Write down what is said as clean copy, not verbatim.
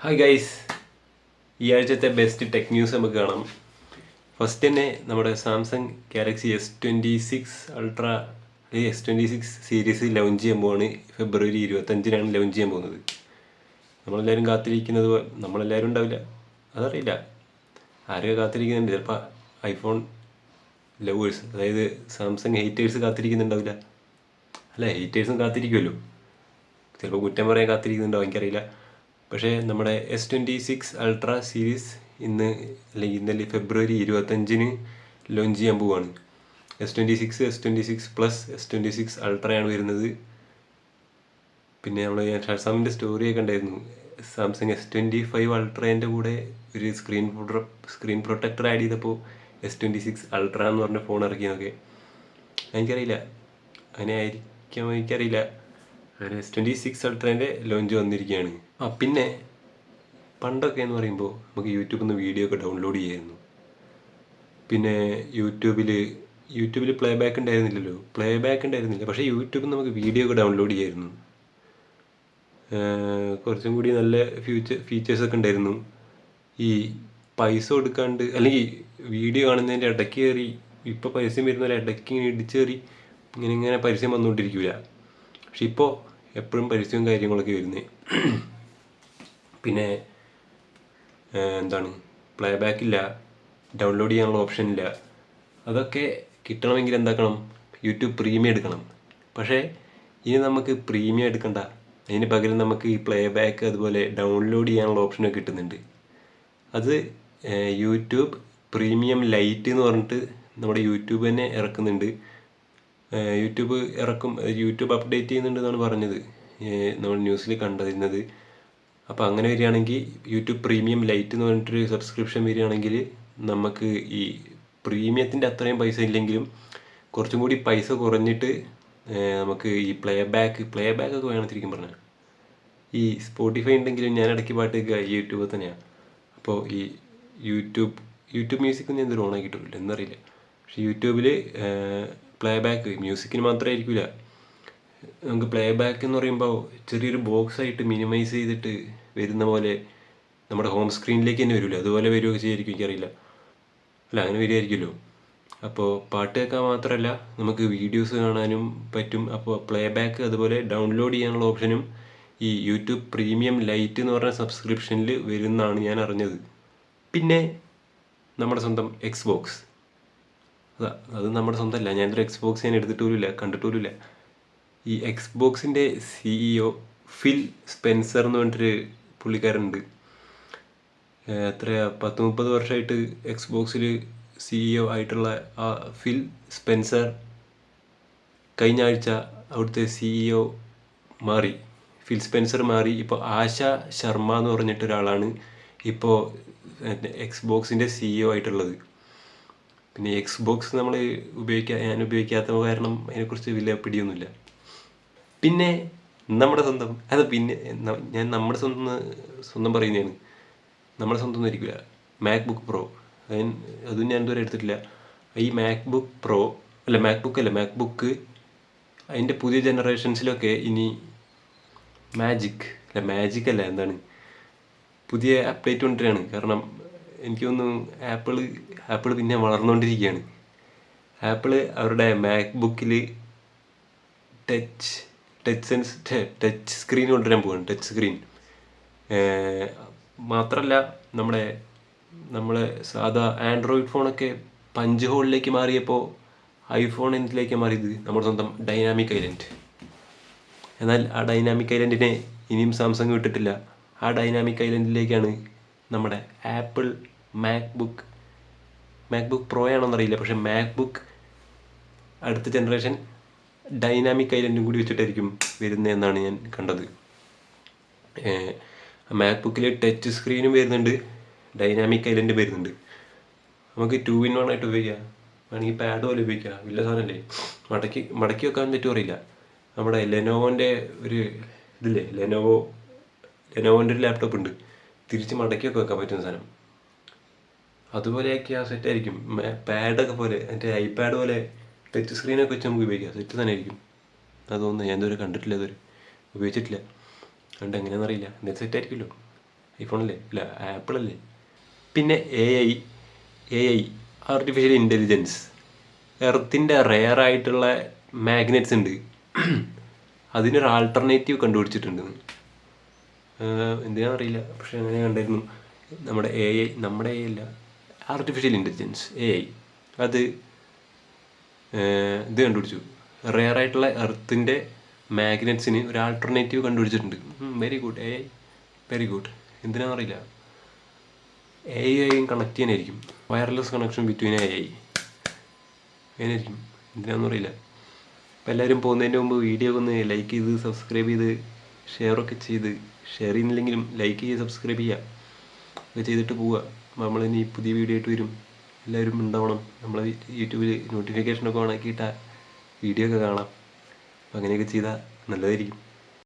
Hi guys, ഈ ആഴ്ചത്തെ best tech news നമുക്ക് കാണാം. ഫസ്റ്റ് തന്നെ നമ്മുടെ Samsung Galaxy S26 Ultra S26 series launch ചെയ്യാൻ പോവാണ്. ഫെബ്രുവരി 25-നാണ് ലോഞ്ച് ചെയ്യാൻ പോകുന്നത്. നമ്മളെല്ലാവരും കാത്തിരിക്കുന്നത്, നമ്മളെല്ലാവരും ഉണ്ടാവില്ല, അതറിയില്ല, ആരൊക്കെ കാത്തിരിക്കുന്നുണ്ട്. ചിലപ്പോൾ ഐഫോൺ ലവേഴ്സ്, അതായത് സാംസങ് ഹെയ്റ്റേഴ്സ് കാത്തിരിക്കുന്നുണ്ടാവില്ല. അല്ല, ഹെയ്റ്റേഴ്സും കാത്തിരിക്കുമല്ലോ, ചിലപ്പോൾ കുറ്റം പറയാൻ കാത്തിരിക്കുന്നുണ്ടോ എനിക്കറിയില്ല. പക്ഷേ നമ്മുടെ S26 Ultra സീരീസ് ഇന്നലെ ഫെബ്രുവരി 25-ന് ലോഞ്ച് ചെയ്യാൻ പോവുകയാണ്. S26, S26 Plus, S26 Ultra വരുന്നത്. പിന്നെ നമ്മൾ ഷാസാമിൻ്റെ സ്റ്റോറിയൊക്കെ ഉണ്ടായിരുന്നു, സാംസങ് S25 Ultra കൂടെ ഒരു സ്ക്രീൻ പ്രൊട്ടക്ടർ ആഡ് ചെയ്തപ്പോൾ S26 Ultra എന്ന് പറഞ്ഞ ഫോൺ ഇറക്കിയെന്നൊക്കെ. എനിക്കറിയില്ല, അങ്ങനെ ആയിരിക്കാം, എനിക്കറിയില്ല. അങ്ങനെ S26 Ultra ലോഞ്ച് വന്നിരിക്കുകയാണ്. പിന്നെ പണ്ടൊക്കെ എന്ന് പറയുമ്പോൾ നമുക്ക് യൂട്യൂബിൽ നിന്ന് വീഡിയോ ഒക്കെ ഡൗൺലോഡ് ചെയ്യായിരുന്നു. പിന്നെ യൂട്യൂബിൽ പ്ലേ ബാക്ക് ഉണ്ടായിരുന്നില്ല, പക്ഷേ യൂട്യൂബിൽ നമുക്ക് വീഡിയോ ഒക്കെ ഡൗൺലോഡ് ചെയ്യായിരുന്നു. കുറച്ചും കൂടി നല്ല ഫീച്ചേഴ്സൊക്കെ ഉണ്ടായിരുന്നു. ഈ പൈസ കൊടുക്കാണ്ട്, അല്ലെങ്കിൽ വീഡിയോ കാണുന്നതിൻ്റെ ഇടയ്ക്ക് കയറി, ഇപ്പോൾ പരസ്യം വരുന്നവരെ ഇടയ്ക്ക് ഇങ്ങനെ ഇടിച്ച് കയറി ഇങ്ങനെ പരസ്യം വന്നുകൊണ്ടിരിക്കില്ല. പക്ഷെ ഇപ്പോൾ എപ്പോഴും പരസ്യവും കാര്യങ്ങളൊക്കെ വരുന്നത്. പിന്നെ പ്ലേ ബാക്ക് ഇല്ല, ഡൗൺലോഡ് ചെയ്യാനുള്ള ഓപ്ഷൻ ഇല്ല. അതൊക്കെ കിട്ടണമെങ്കിൽ എന്താക്കണം, യൂട്യൂബ് പ്രീമിയം എടുക്കണം. പക്ഷേ ഇനി നമുക്ക് പ്രീമിയം എടുക്കണ്ട, അതിന് പകരം നമുക്ക് ഈ പ്ലേ ബാക്ക് അതുപോലെ ഡൗൺലോഡ് ചെയ്യാനുള്ള ഓപ്ഷനൊക്കെ കിട്ടുന്നുണ്ട്. അത് യൂട്യൂബ് പ്രീമിയം ലൈറ്റ് എന്ന് പറഞ്ഞിട്ട് നമ്മുടെ യൂട്യൂബ് തന്നെ ഇറക്കുന്നുണ്ട്. യൂട്യൂബ് അപ്ഡേറ്റ് ചെയ്യുന്നുണ്ടെന്നാണ് പറഞ്ഞത്, നമ്മൾ ന്യൂസിൽ കണ്ടിരുന്നത്. അപ്പോൾ അങ്ങനെ വരികയാണെങ്കിൽ യൂട്യൂബ് പ്രീമിയം ലൈറ്റ് എന്ന് പറഞ്ഞിട്ടൊരു സബ്സ്ക്രിപ്ഷൻ വരികയാണെങ്കിൽ നമുക്ക് ഈ പ്രീമിയത്തിൻ്റെ അത്രയും പൈസ ഇല്ലെങ്കിലും കുറച്ചും കൂടി പൈസ കുറഞ്ഞിട്ട് നമുക്ക് ഈ പ്ലേ ബാക്ക് ഒക്കെ വേണം ശരിക്കും പറഞ്ഞാൽ. ഈ സ്പോട്ടിഫൈ ഉണ്ടെങ്കിലും ഞാൻ ഇടയ്ക്ക് പാട്ട് കേൾക്കുക യൂട്യൂബിൽ തന്നെയാണ്. അപ്പോൾ ഈ യൂട്യൂബ് മ്യൂസിക് ഒന്നും എന്തൊരു ഓണാക്കിയിട്ടില്ല എന്നറിയില്ല. പക്ഷേ യൂട്യൂബിൽ പ്ലേ ബാക്ക് മ്യൂസിക്കിന് മാത്രമായിരിക്കില്ല, നമുക്ക് പ്ലേ ബാക്ക് എന്ന് പറയുമ്പോൾ ചെറിയൊരു ബോക്സ് ആയിട്ട് മിനിമൈസ് ചെയ്തിട്ട് വരുന്ന പോലെ നമ്മുടെ ഹോം സ്ക്രീനിലേക്ക് തന്നെ വരില്ല, അതുപോലെ വരികയൊക്കെ ചെയ്യായിരിക്കും, എനിക്കറിയില്ല. അല്ല, അങ്ങനെ വരികയായിരിക്കുമല്ലോ. അപ്പോൾ പാട്ട് കേൾക്കാൻ മാത്രമല്ല നമുക്ക് വീഡിയോസ് കാണാനും പറ്റും. അപ്പോൾ പ്ലേ ബാക്ക് അതുപോലെ ഡൗൺലോഡ് ചെയ്യാനുള്ള ഓപ്ഷനും ഈ യൂട്യൂബ് പ്രീമിയം ലൈറ്റ് എന്ന് പറഞ്ഞ സബ്സ്ക്രിപ്ഷനിൽ വരുന്നതാണ് ഞാൻ അറിഞ്ഞത്. പിന്നെ നമ്മുടെ സ്വന്തം എക്സ്ബോക്സ്, അത് നമ്മുടെ സ്വന്തമല്ല, ഞാനൊരു എക്സ്ബോക്സ് ഞാൻ എടുത്തിട്ട് പോലുമില്ല, കണ്ടിട്ട് പോലുമില്ല. ഈ എക്സ്ബോക്സിൻ്റെ CEO ഫിൽ സ്പെൻസർ എന്ന് പറഞ്ഞിട്ടൊരു പുള്ളിക്കാരനുണ്ട്. എത്രയാ 10-30 വർഷമായിട്ട് എക്സ്ബോക്സിൽ CEO ആയിട്ടുള്ള ആ ഫിൽ സ്പെൻസർ കഴിഞ്ഞ ആഴ്ച അവിടുത്തെ CEO മാറി. ഫിൽ സ്പെൻസർ മാറി. ഇപ്പോൾ ആശ ശർമ്മ എന്ന് പറഞ്ഞിട്ടൊരാളാണ് ഇപ്പോൾ എക്സ്ബോക്സിൻ്റെ CEO ആയിട്ടുള്ളത്. പിന്നെ എക്സ്ബോക്സ് ഞാൻ ഉപയോഗിക്കാത്ത കാരണം അതിനെക്കുറിച്ച് വലിയ പിടിയൊന്നുമില്ല. പിന്നെ നമ്മുടെ സ്വന്തം, ഞാൻ നമ്മുടെ സ്വന്തം പറയുന്നതാണ്, നമ്മുടെ സ്വന്തം ഒന്നും ആയിരിക്കില്ല, മാക്ബുക്ക് പ്രോ. അതും ഞാൻ ഇതുവരെ എടുത്തിട്ടില്ല. ഈ മാക്ബുക്ക് അതിൻ്റെ പുതിയ ജനറേഷൻസിലൊക്കെ ഇനി പുതിയ അപ്ഡേറ്റ് കൊണ്ടുവരികയാണ്. കാരണം എനിക്ക് തോന്നുന്നു ആപ്പിൾ പിന്നെ വളർന്നുകൊണ്ടിരിക്കുകയാണ്. ആപ്പിൾ അവരുടെ മാക്ബുക്കിൽ ടച്ച് സ്ക്രീൻ കൊണ്ടുവരാൻ പോവാണ്. ടച്ച് സ്ക്രീൻ മാത്രമല്ല, നമ്മളെ സാധാ ആൻഡ്രോയിഡ് ഫോണൊക്കെ പഞ്ച് ഹോളിലേക്ക് മാറിയപ്പോൾ ഐഫോൺ എന്തിലേക്ക് മാറിയത്, നമ്മുടെ സ്വന്തം ഡൈനാമിക് ഐലൻഡ്. എന്നാൽ ആ ഡൈനാമിക് ഐലൻഡിനെ ഇനിയും സാംസങ് വിട്ടിട്ടില്ല. ആ ഡൈനാമിക് ഐലൻഡിലേക്കാണ് നമ്മുടെ ആപ്പിൾ മാക്ബുക്ക് പ്രോ ആണോന്നറിയില്ല, പക്ഷേ മാക്ബുക്ക് അടുത്ത ജനറേഷൻ ഡൈനാമിക് ഐലൻഡും കൂടി വെച്ചിട്ടായിരിക്കും വരുന്നതെന്നാണ് ഞാൻ കണ്ടത്. മാക്ബുക്കിൽ ടച്ച് സ്ക്രീനും വരുന്നുണ്ട്, ഡൈനാമിക് ഐലൻഡും വരുന്നുണ്ട്. നമുക്ക് 2-in-1 ആയിട്ട് ഉപയോഗിക്കാം. വേണമെങ്കിൽ പാഡ് പോലെ ഉപയോഗിക്കാം, വലിയ സാധനമല്ലേ. മടക്കി വെക്കാൻ പറ്റുമോ അറിയില്ല. നമ്മുടെ ലെനോവോൻ്റെ ഒരു ഇതില്ലേ, ലെനോവോൻ്റെ ഒരു ലാപ്ടോപ്പ് ഉണ്ട്, തിരിച്ച് മടക്കിയൊക്കെ വെക്കാൻ പറ്റുന്ന സാധനം. അതുപോലെയൊക്കെ ആ സെറ്റായിരിക്കും. പാഡൊക്കെ പോലെ, എൻ്റെ ഐപാഡ് പോലെ ടച്ച് സ്ക്രീനൊക്കെ വെച്ച് നമുക്ക് ഉപയോഗിക്കാം, സെറ്റ് തന്നെ ആയിരിക്കും. അതൊന്നും ഞാൻ ഇതുവരെ കണ്ടിട്ടില്ല, ഉപയോഗിച്ചിട്ടില്ല. അതുകൊണ്ട് എങ്ങനെയാണെന്നറിയില്ല, എന്തായാലും സെറ്റായിരിക്കുമല്ലോ. ഐഫോണല്ലേ ഇല്ല ആപ്പിളല്ലേ. പിന്നെ എ ഐ ആർട്ടിഫിഷ്യൽ ഇൻ്റലിജൻസ്. എർത്തിൻ്റെ റെയറായിട്ടുള്ള മാഗ്നറ്റ്സ് ഉണ്ട്, അതിനൊരു ആൾട്ടർനേറ്റീവ് കണ്ടുപിടിച്ചിട്ടുണ്ട്. എന്തിനാണെന്നറിയില്ല, പക്ഷെ അങ്ങനെ കണ്ടായിരുന്നു. നമ്മുടെ എ ഐ അല്ല, ആർട്ടിഫിഷ്യൽ ഇൻ്റലിജൻസ് അത് ഇത് കണ്ടുപിടിച്ചു. റെയറായിട്ടുള്ള എർത്തിൻ്റെ മാഗ്നറ്റ്സിന് ഒരു ആൾട്ടർനേറ്റീവ് കണ്ടുപിടിച്ചിട്ടുണ്ട്. Very good very good. എന്തിനാണെന്നറിയില്ല. ഐയും കണക്ട് ചെയ്യാനായിരിക്കും, വയർലെസ് കണക്ഷൻ ബിറ്റ്വീൻ അങ്ങനെയായിരിക്കും. എന്തിനാണെന്ന് അറിയില്ല. അപ്പോൾ എല്ലാവരും പോകുന്നതിൻ്റെ മുമ്പ് വീഡിയോ ഒന്ന് ലൈക്ക് ചെയ്ത് സബ്സ്ക്രൈബ് ചെയ്ത് ഷെയറൊക്കെ ചെയ്ത്, ഷെയർ ചെയ്യുന്നില്ലെങ്കിലും ലൈക്ക് ചെയ്ത് സബ്സ്ക്രൈബ് ചെയ്യുക ഒക്കെ ചെയ്തിട്ട് പോവുക. നമ്മളിനി പുതിയ വീഡിയോ ആയിട്ട് വരും. എല്ലാവരും ഉണ്ടാവണം. നമ്മളെ യൂട്യൂബിൽ നോട്ടിഫിക്കേഷനൊക്കെ ഓണാക്കിയിട്ടാൽ വീഡിയോ ഒക്കെ കാണാം. അപ്പോൾ അങ്ങനെയൊക്കെ ചെയ്താൽ നല്ലതായിരിക്കും.